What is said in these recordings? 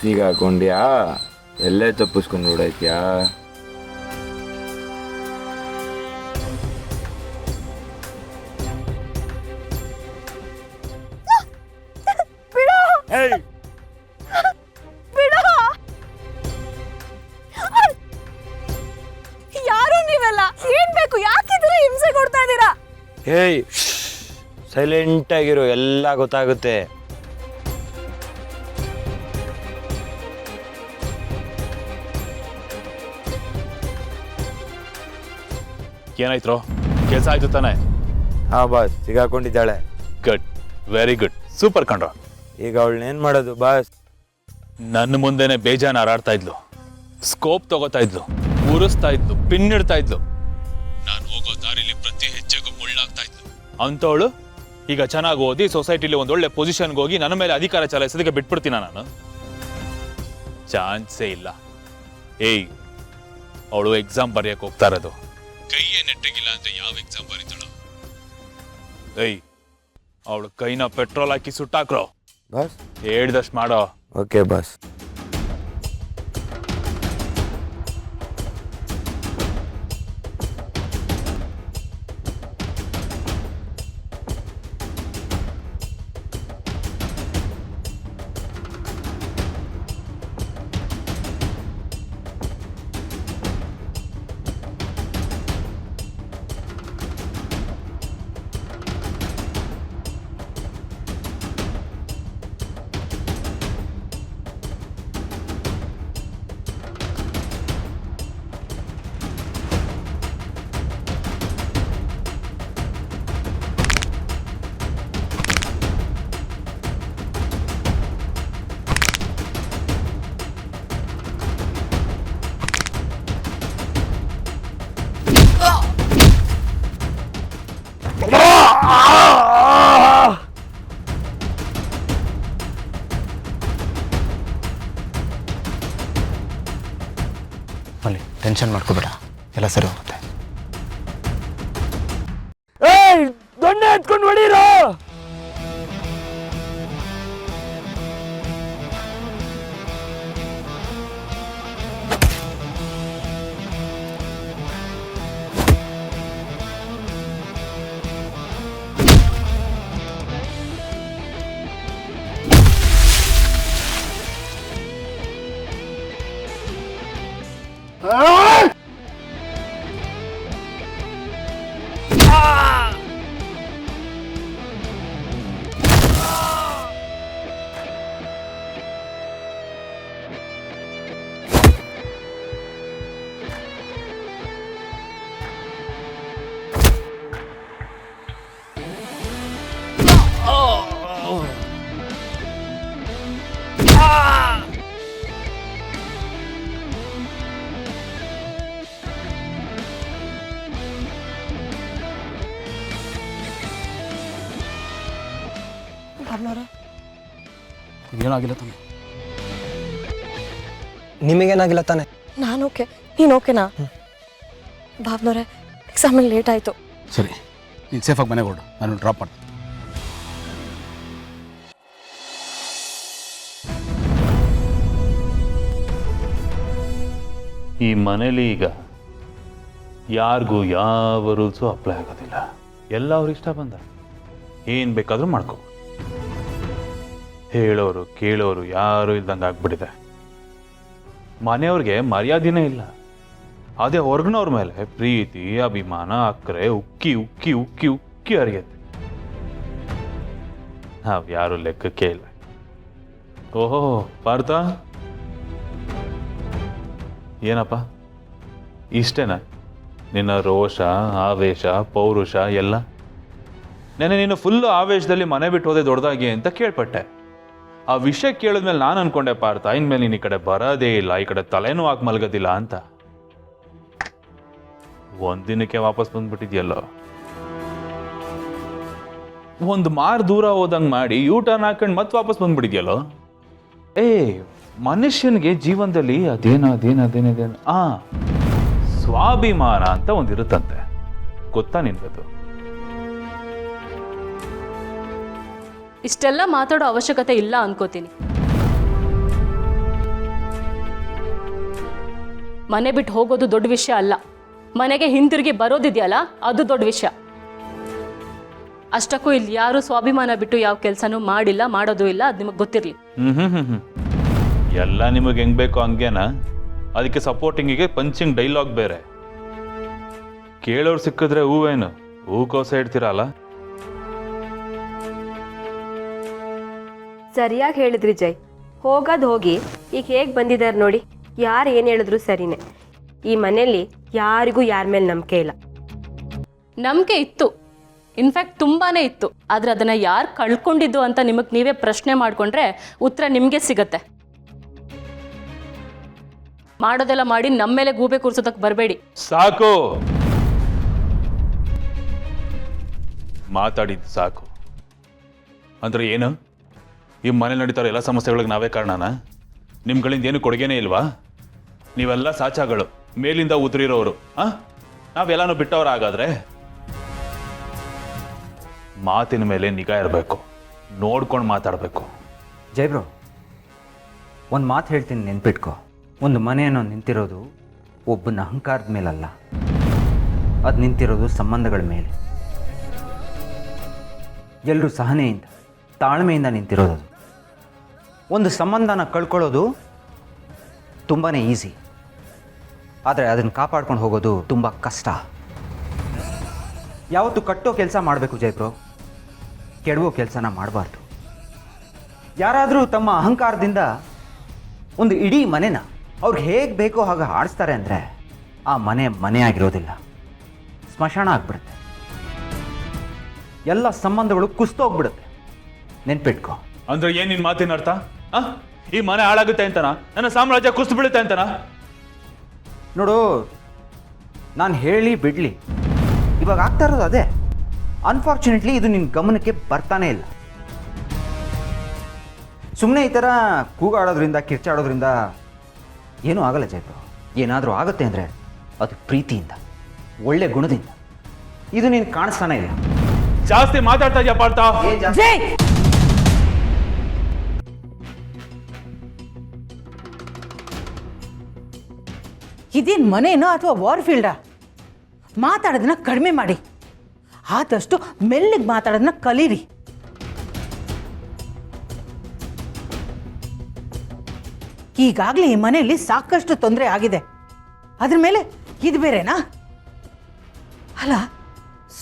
ಸಿಗಾಕೊಂಡ್ಯಾ? ಎಲ್ಲೇ ತಪ್ಪಿಸ್ಕೊಂಡು ಓಡಾಯ್ತ್ಯಾ? ಯಾರು ನೀವೆಲ್ಲ? ಏನ್ ಬೇಕು? ಯಾಕಿದ್ರೆ ಹಿಂಸೆ ಕೊಡ್ತಾ ಇದ್ದೀರಾ? ಹೇಯ್, ಸೈಲೆಂಟ್ ಆಗಿರು, ಎಲ್ಲ ಗೊತ್ತಾಗುತ್ತೆ. ಏನಾಯ್ತು? ಕೆಲಸ ಆಯ್ತು ತಾನೆ? ಹಾ ಬಾಸ್, ಸಿಗಾಕೊಂಡಿದ್ದಾಳೆ. ಗುಡ್, ವೆರಿ ಗುಡ್, ಸೂಪರ್ ಕಂಡ್ರ. ಈಗ ಅವಳನ್ನೇನ್ ಮಾಡೋದು ಬಾಸ್? ನನ್ನ ಮುಂದೆನೆ ಬೇಜಾನ್ ಹಾರಾಡ್ತಾ ಇದ್ಲು, ಸ್ಕೋಪ್ ತಗೋತಾ ಇದ್ಲು, ಉರಿಸ್ತಾ ಇದ್ಲು, ಪಿನ್ನಿಡ್ತಾ ಇದ್ಲು. ನಾನು ಹೋಗೋ ದಾರಿಲಿ ಪ್ರತಿ ಹೆಜ್ಜೆಗೂ ಮುಳ್ಳಾಗ್ತಾ ಇದ್ಲು. ಅಂತವಳು ಈಗ ಚೆನ್ನಾಗಿ ಓದಿ ಸೊಸೈಟಿಲಿ ಒಂದೊಳ್ಳೆ ಪೊಸಿಷನ್ಗೆ ಹೋಗಿ ನನ್ನ ಮೇಲೆ ಅಧಿಕಾರ ಚಲಾಯಿಸೋದಕ್ಕೆ ಬಿಟ್ಬಿಡ್ತೀನ ನಾನು? ಚಾನ್ಸೇ ಇಲ್ಲ. ಏಯ್, ಅವಳು ಎಕ್ಸಾಮ್ ಬರೆಯಕ್ಕೆ ಹೋಗ್ತಾ ಇರೋದು. ಕೈಯೇ ನೆಟ್ಟಗಿಲ್ಲ ಅಂತ ಯಾವ ಎಕ್ಸಾಮ್ ಬರೀತಾಳು? ಏಯ್, ಅವಳು ಕೈನ ಪೆಟ್ರೋಲ್ ಹಾಕಿ ಸುಟ್ಟಾಕ್ರೋ. ಬಾಸ್ ಹೇಳ್ದಷ್ಟು ಮಾಡೋ. Okay boss. ಅಲ್ಲಿ ಟೆನ್ಷನ್ ಮಾಡ್ಕೋಬೇಡ, ಎಲ್ಲ ಸರಿ ಹೋಗುತ್ತೆ. ಏಯ್, ದೊಣ್ಣೆ ಎತ್ಕೊಂಡು ಹೊಡೀರೋ. ಏನಾಗಿಲ್ಲ ತಾನೆ? ನಿಮಗೇನಾಗಿಲ್ಲ ತಾನೆ? ನಾನು ಓಕೆ, ನೀನು ಓಕೆನಾ? ಭಾವನವ್ರೆ, ಎಕ್ಸಾಮಲ್ಲಿ ಲೇಟ್ ಆಯಿತು. ಸರಿ, ನೀನು ಸೇಫಾಗಿ ಮನೆಗೆ ಹೊರಡು, ನಾನು ಡ್ರಾಪ್ ಮಾಡಿ. ಈ ಮನೇಲಿ ಈಗ ಯಾರಿಗೂ ಯಾವ ರೂಲ್ಸು ಅಪ್ಲೈ ಆಗೋದಿಲ್ಲ. ಎಲ್ಲ ಅವ್ರ ಇಷ್ಟ ಬಂದ ಏನು ಬೇಕಾದರೂ ಮಾಡ್ಕೋ. ಹೇಳೋರು ಕೇಳೋರು ಯಾರೂ ಇಲ್ದಂಗೆ ಆಗ್ಬಿಟ್ಟಿದೆ. ಮನೆಯವ್ರಿಗೆ ಮರ್ಯಾದೆನೇ ಇಲ್ಲ. ಅದೇ ಹೊರಗಿನವ್ರ ಮೇಲೆ ಪ್ರೀತಿ ಅಭಿಮಾನ ಅಕ್ಕರೆ ಉಕ್ಕಿ ಉಕ್ಕಿ ಉಕ್ಕಿ ಉಕ್ಕಿ ಹರಿಯುತ್ತೆ. ನಾವು ಯಾರು ಲೆಕ್ಕಕ್ಕೆ ಇಲ್ಲ. ಓಹೋ ಪಾರ್ಥ, ಏನಪ್ಪ ಇಷ್ಟೇನಾ ನಿನ್ನ ರೋಷ ಆವೇಶ ಪೌರುಷ ಎಲ್ಲ? ನೆನೆ ನೀನು ಫುಲ್ಲು ಆವೇಶದಲ್ಲಿ ಮನೆ ಬಿಟ್ಟು ಹೋದೆ ದೊಡ್ಡದಾಗಿ ಅಂತ ಕೇಳ್ಪಟ್ಟೆ. ಆ ವಿಷಯ ಕೇಳಿದ್ಮೇಲೆ ನಾನು ಅನ್ಕೊಂಡೆ ಪಾರ್ಥ, ಇನ್ಮೇಲೆ ನೀನು ಈ ಕಡೆ ಬರೋದೇ ಇಲ್ಲ, ಈ ಕಡೆ ತಲೆನೂ ಹಾಕಿ ಮಲಗೋದಿಲ್ಲ ಅಂತ. ಒಂದಿನಕ್ಕೆ ವಾಪಸ್ ಬಂದ್ಬಿಟ್ಟಿದ್ಯಲ್ಲೋ. ಒಂದು ಮಾರು ದೂರ ಹೋದಂಗೆ ಮಾಡಿ ಯೂ ಟರ್ನ್ ಹಾಕೊಂಡು ಮತ್ತೆ ವಾಪಸ್ ಬಂದ್ಬಿಟ್ಟಿದ್ಯಲ್ಲೋ. ಮನುಷ್ಯನಿಗೆ ಜೀವನದಲ್ಲಿ ಅದೇನೇನು ಸ್ವಾಭಿಮಾನ ಅಂತ ಒಂದಿರುತ್ತಂತೆ, ಗೊತ್ತಾ ನಿನ್ಗದು? ಇಷ್ಟೆಲ್ಲ ಮಾತಾಡೋ ಅವಶ್ಯಕತೆ ಇಲ್ಲ ಅನ್ಕೋತೀನಿ. ಮನೆ ಬಿಟ್ಟು ಹೋಗೋದು ದೊಡ್ಡ ವಿಷಯ ಅಲ್ಲ, ಮನೆಗೆ ಹಿಂತಿರುಗಿ ಬರೋದಿದೆಯಲ್ಲ ಅದು ದೊಡ್ಡ ವಿಷಯ. ಅಷ್ಟಕ್ಕೂ ಇಲ್ಲಿ ಯಾರು ಸ್ವಾಭಿಮಾನ ಬಿಟ್ಟು ಯಾವ ಕೆಲಸನೂ ಮಾಡಿಲ್ಲ, ಮಾಡೋದು ಇಲ್ಲ, ಅದು ನಿಮಗೆ ಗೊತ್ತಿರಲಿ. ಎಲ್ಲ ನಿಮಗೆ ಹೆಂಗ್ ಬೇಕೋ ಹಂಗೇನಾ? ಅದಕ್ಕೆ ಸಪೋರ್ಟಿಂಗಿಗೆ ಪಂಚಿಂಗ್ ಡೈಲಾಗ್ ಬೇರೆ. ಕೇಳೋರು ಸಿಕ್ಕಿದ್ರೆ ಹೂವೇನು ಹೂಕೋಸ ಇಡ್ತೀರಲ್ಲ. ಸರಿಯಾಗಿ ಹೇಳಿದ್ರಿ ಜೈ. ಹೋಗೋದು ಹೋಗಿ ಈಗ ಹೇಗೆ ಬಂದಿದ್ದಾರೆ ನೋಡಿ. ಯಾರು ಏನು ಹೇಳಿದ್ರು ಸರಿನೇ. ಈ ಮನೆಯಲ್ಲಿ ಯಾರಿಗೂ ಯಾರ ಮೇಲೆ ನಂಬಿಕೆ ಇಲ್ಲ. ನಂಬಿಕೆ ಇತ್ತು, ಇನ್ಫ್ಯಾಕ್ಟ್ ತುಂಬಾನೇ ಇತ್ತು. ಆದರೆ ಅದನ್ನು ಯಾರು ಕಳ್ಕೊಂಡಿದ್ದು ಅಂತ ನಿಮಗೆ ನೀವೇ ಪ್ರಶ್ನೆ ಮಾಡಿಕೊಂಡ್ರೆ ಉತ್ತರ ನಿಮಗೆ ಸಿಗತ್ತೆ. ಮಾಡೋದೆಲ್ಲ ಮಾಡಿ ನಮ್ಮ ಮೇಲೆ ಗೂಬೆ ಕೂರ್ಸೋದಕ್ಕೆ ಬರಬೇಡಿ. ಸಾಕು, ಮಾತಾಡಿದ್ದು ಸಾಕು. ಅಂದ್ರೆ ಏನು? ಈ ಮನೆ ನಡೀತಾರೋ ಎಲ್ಲ ಸಮಸ್ಯೆಗಳಿಗೆ ನಾವೇ ಕಾರಣನಾ? ನಿಮ್ಗಳಿಂದ ಏನು ಕೊಡುಗೆನೇ ಇಲ್ವಾ? ನೀವೆಲ್ಲ ಸಾಚಾಗಳು, ಮೇಲಿಂದ ಉದುರಿರೋರು. ನಾವೆಲ್ಲಾನು ಬಿಟ್ಟವ್ರ. ಹಾಗಾದ್ರೆ ಮಾತಿನ ಮೇಲೆ ನಿಗಾ ಇರಬೇಕು, ನೋಡ್ಕೊಂಡು ಮಾತಾಡಬೇಕು. ಜೈಬ್ರೋ, ಒಂದು ಮಾತು ಹೇಳ್ತೀನಿ, ನೆನ್ಪಿಟ್ಕೊ. ಒಂದು ಮನೆಯನ್ನು ನಿಂತಿರೋದು ಒಬ್ಬನ ಅಹಂಕಾರದ ಮೇಲಲ್ಲ, ಅದು ನಿಂತಿರೋದು ಸಂಬಂಧಗಳ ಮೇಲೆ. ಎಲ್ಲರೂ ಸಹನೆಯಿಂದ ತಾಳ್ಮೆಯಿಂದ ನಿಂತಿರೋದು. ಒಂದು ಸಂಬಂಧನ ಕಳ್ಕೊಳ್ಳೋದು ತುಂಬಾ ಈಸಿ, ಆದರೆ ಅದನ್ನು ಕಾಪಾಡ್ಕೊಂಡು ಹೋಗೋದು ತುಂಬ ಕಷ್ಟ. ಯಾವತ್ತು ಕಟ್ಟೋ ಕೆಲಸ ಮಾಡಬೇಕು ಜೈಬ್ರೋ, ಕೆಡವೋ ಕೆಲಸನ ಮಾಡಬಾರ್ದು. ಯಾರಾದರೂ ತಮ್ಮ ಅಹಂಕಾರದಿಂದ ಒಂದು ಇಡೀ ಮನೆನ ಅವ್ರಿಗೆ ಹೇಗೆ ಬೇಕೋ ಹಾಗೆ ಆಡಿಸ್ತಾರೆ ಅಂದರೆ ಆ ಮನೆಯಾಗಿರೋದಿಲ್ಲ, ಸ್ಮಶಾನ ಆಗ್ಬಿಡುತ್ತೆ. ಎಲ್ಲ ಸಂಬಂಧಗಳು ಕುಸ್ತೋಗ್ಬಿಡುತ್ತೆ. ನೆನ್ಪಿಟ್ಕೊ. ಅಂದ್ರೆ ಏನ್ ನಿನ್ ಮಾತಿನ ಅರ್ಥ? ಈ ಮನೆ ಹಾಳಾಗುತ್ತೆ ಅಂತನಾ? ನನ್ನ ಸಾಮ್ರಾಜ್ಯ ಕುಸ್ತು ಬೀಳುತ್ತೆ ಅಂತನಾ? ನೋಡು, ನಾನು ಹೇಳಿ ಬಿಡಲಿ, ಇವಾಗ ಆಗ್ತಾ ಇರೋದು ಅದೇ. ಅನ್ಫಾರ್ಚುನೇಟ್ಲಿ ಇದು ನಿನ್ನ ಗಮನಕ್ಕೆ ಬರ್ತಾನೆ ಇಲ್ಲ. ಸುಮ್ಮನೆ ಈ ಥರ ಕೂಗಾಡೋದ್ರಿಂದ ಕಿರ್ಚಾಡೋದ್ರಿಂದ ಏನೂ ಆಗಲ್ಲ ಜೈಬ್ರೋ. ಏನಾದರೂ ಆಗುತ್ತೆ ಅಂದರೆ ಅದು ಪ್ರೀತಿಯಿಂದ, ಒಳ್ಳೆ ಗುಣದಿಂದ. ಇದು ನೀನು ಕಾಣಿಸ್ತಾನೆ ಇಲ್ಲ. ಜಾಸ್ತಿ ಮಾತಾಡ್ತಾ ಇದೆಯಾ ಪಾರ್ಥ? ಜೈ, ಇದೇನು ಮನೇನೋ ಅಥವಾ ವಾರ್ ಫೀಲ್ಡಾ? ಮಾತಾಡೋದನ್ನ ಕಡಿಮೆ ಮಾಡಿ, ಆದಷ್ಟು ಮೆಲ್ಲಗೆ ಮಾತಾಡೋದನ್ನ ಕಲೀರಿ. ಈಗಾಗಲೇ ಈ ಮನೆಯಲ್ಲಿ ಸಾಕಷ್ಟು ತೊಂದರೆ ಆಗಿದೆ, ಅದ್ರ ಮೇಲೆ ಇದು ಬೇರೆನಾ? ಅಲ್ಲ,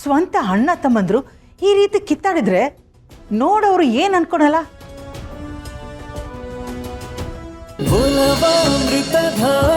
ಸ್ವಂತ ಅಣ್ಣ ತಮ್ಮಂದ್ರು ಈ ರೀತಿ ಕಿತ್ತಾಡಿದ್ರೆ ನೋಡೋರು ಏನ್ ಅನ್ಕೊಳಲ್ಲ? ಒಲವಾಮೃತಧಾರೆ